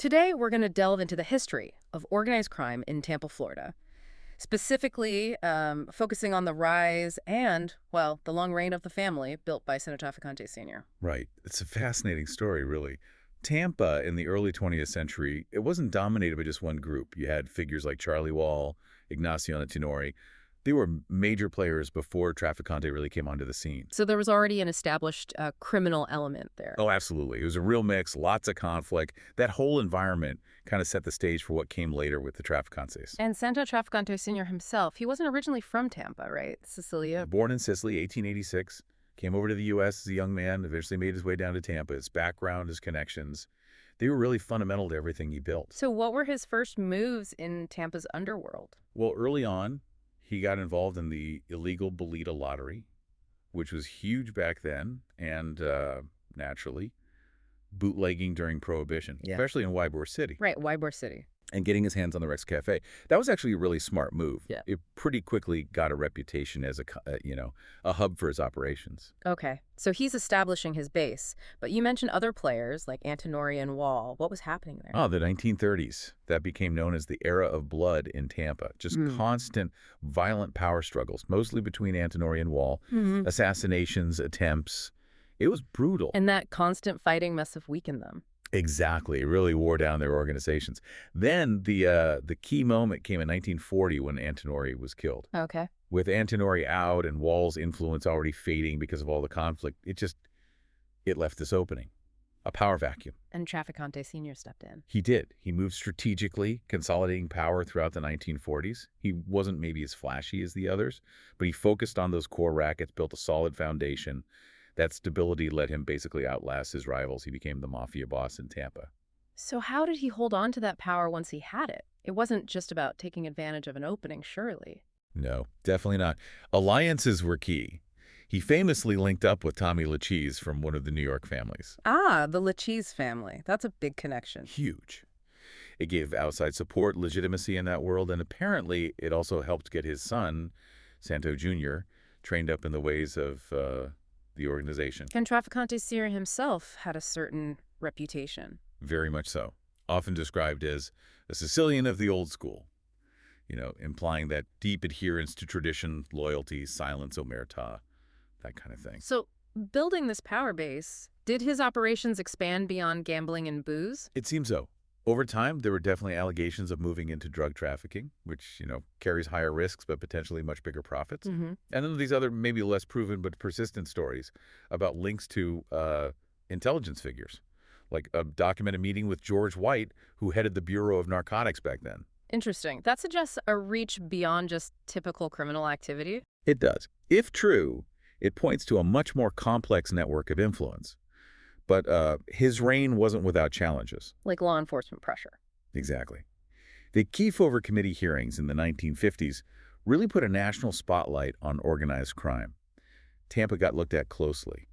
Today, we're going to delve into the history of organized crime in Tampa, Florida, specifically focusing on the rise and, well, the long reign of the family built by Santo Trafficante Sr. Right. It's a fascinating story, really. Tampa in the early 20th century, it wasn't dominated by just one group. You had figures like Charlie Wall, Ignacio Tenori. They were major players before Trafficante really came onto the scene. So there was already an established criminal element there. Oh, absolutely. It was a real mix, lots of conflict. That whole environment kind of set the stage for what came later with the Trafficantes. And Santo Trafficante Sr. himself, he wasn't originally from Tampa, right? Sicilia. Born in Sicily, 1886, came over to the U.S. as a young man, eventually made his way down to Tampa. His background, his connections, they were really fundamental to everything he built. So what were his first moves in Tampa's underworld? Well, early on, he got involved in the illegal Bolita lottery, which was huge back then, and naturally, bootlegging during Prohibition, especially in Ybor City. Right, Ybor City. And getting his hands on the Rex Cafe. That was actually a really smart move. Yeah. It pretty quickly got a reputation as a hub for his operations. Okay, so he's establishing his base. But you mentioned other players like Antinori and Wall. What was happening there? Oh, the 1930s. That became known as the era of blood in Tampa. Just constant, violent power struggles, mostly between Antinori and Wall. Assassinations, attempts. It was brutal. And that constant fighting must have weakened them. Exactly. It really wore down their organizations. Then the key moment came in 1940 when Antinori was killed. Okay. With Antinori out and Wall's influence already fading because of all the conflict, it left this opening, a power vacuum. And Trafficante Sr. stepped in. He did. He moved strategically, consolidating power throughout the 1940s. He wasn't maybe as flashy as the others, but he focused on those core rackets, built a solid foundation. That stability let him basically outlast his rivals. He became the mafia boss in Tampa. So how did he hold on to that power once he had it? It wasn't just about taking advantage of an opening, surely. No, definitely not. Alliances were key. He famously linked up with Tommy LaChese from one of the New York families. Ah, the LaChese family. That's a big connection. Huge. It gave outside support, legitimacy in that world, and apparently it also helped get his son, Santo Jr., trained up in the ways of the organization. And Trafficante Sr. himself had a certain reputation. Very much so. Often described as a Sicilian of the old school, implying that deep adherence to tradition, loyalty, silence omerta, that kind of thing. So, building this power base, did his operations expand beyond gambling and booze? It seems so. Over time, there were definitely allegations of moving into drug trafficking, which, carries higher risks but potentially much bigger profits. And then these other maybe less proven but persistent stories about links to intelligence figures, like a documented meeting with George White, who headed the Bureau of Narcotics back then. Interesting. That suggests a reach beyond just typical criminal activity? It does. If true, it points to a much more complex network of influence. But his reign wasn't without challenges. Like law enforcement pressure. Exactly. The Kefauver Committee hearings in the 1950s really put a national spotlight on organized crime. Tampa got looked at closely.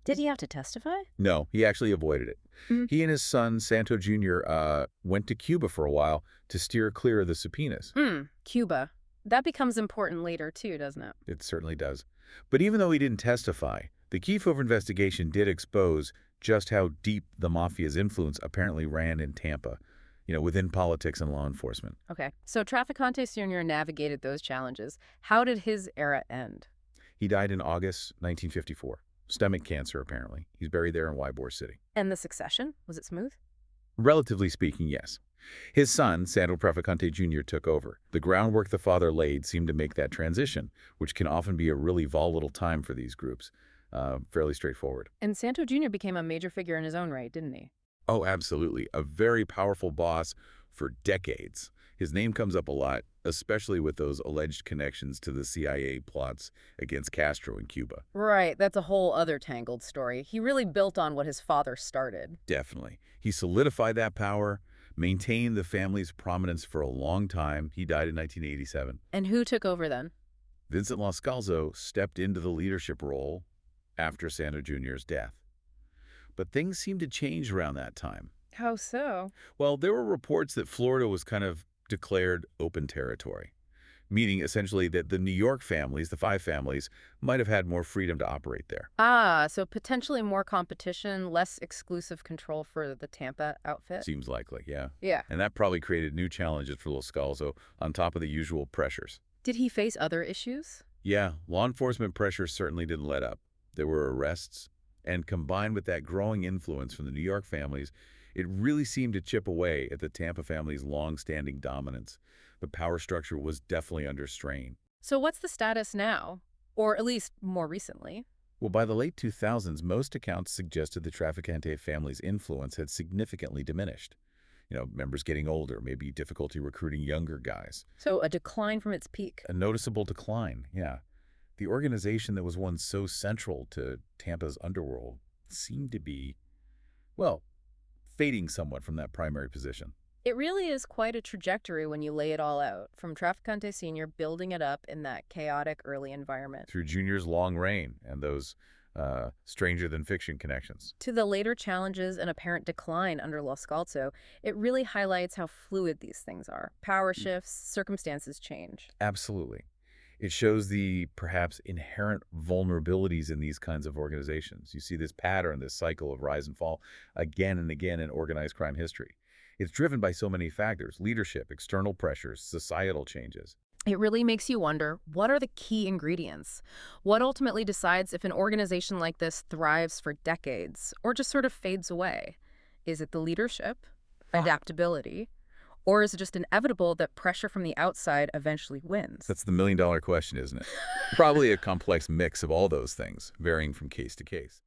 Did he have to testify? No, he actually avoided it. He and his son, Santo Jr., went to Cuba for a while to steer clear of the subpoenas. Cuba. That becomes important later, too, doesn't it? It certainly does. But even though he didn't testify, the Kefauver investigation did expose just how deep the mafia's influence apparently ran in Tampa, within politics and law enforcement. Okay. So Trafficante Sr. navigated those challenges. How did his era end? He died in August 1954. Stomach cancer, apparently. He's buried there in Ybor City. And the succession? Was it smooth? Relatively speaking, yes. His son, Santo Trafficante Jr., took over. The groundwork the father laid seemed to make that transition, which can often be a really volatile time for these groups. Fairly straightforward. And Santo Jr. became a major figure in his own right, didn't he? Oh, absolutely. A very powerful boss for decades. His name comes up a lot, especially with those alleged connections to the CIA plots against Castro in Cuba. Right. That's a whole other tangled story. He really built on what his father started. Definitely. He solidified that power, maintained the family's prominence for a long time. He died in 1987. And who took over then? Vincent Lascalzo stepped into the leadership role after Santo Jr.'s death. But things seemed to change around that time. How so? Well, there were reports that Florida was kind of declared open territory. meaning essentially that the New York families, the five families, might have had more freedom to operate there. Ah, so potentially more competition, less exclusive control for the Tampa outfit? Seems likely, yeah. Yeah. And that probably created new challenges for Los Scalzo on top of the usual pressures. Did he face other issues? Yeah, law enforcement pressure certainly didn't let up. There were arrests, and combined with that growing influence from the New York families, it really seemed to chip away at the Tampa family's long-standing dominance. The power structure was definitely under strain. So what's the status now? Or at least more recently? Well, by the late 2000s, most accounts suggested the Trafficante family's influence had significantly diminished. Members getting older, maybe difficulty recruiting younger guys. So a decline from its peak. A noticeable decline, yeah. The organization that was once so central to Tampa's underworld seemed to be, well, fading somewhat from that primary position. It really is quite a trajectory when you lay it all out, from Trafficante Sr. building it up in that chaotic early environment, Through Junior's long reign and those stranger-than-fiction connections. to the later challenges and apparent decline under Los Scalzo. It really highlights how fluid these things are. Power shifts, circumstances change. Absolutely. It shows the perhaps inherent vulnerabilities in these kinds of organizations. You see this pattern, this cycle of rise and fall again and again in organized crime history. It's driven by so many factors: leadership, external pressures, societal changes. It really makes you wonder, what are the key ingredients? What ultimately decides if an organization like this thrives for decades or just sort of fades away? Is it the leadership, adaptability, or is it just inevitable that pressure from the outside eventually wins? That's the million-dollar question, isn't it? Probably a complex mix of all those things, varying from case to case.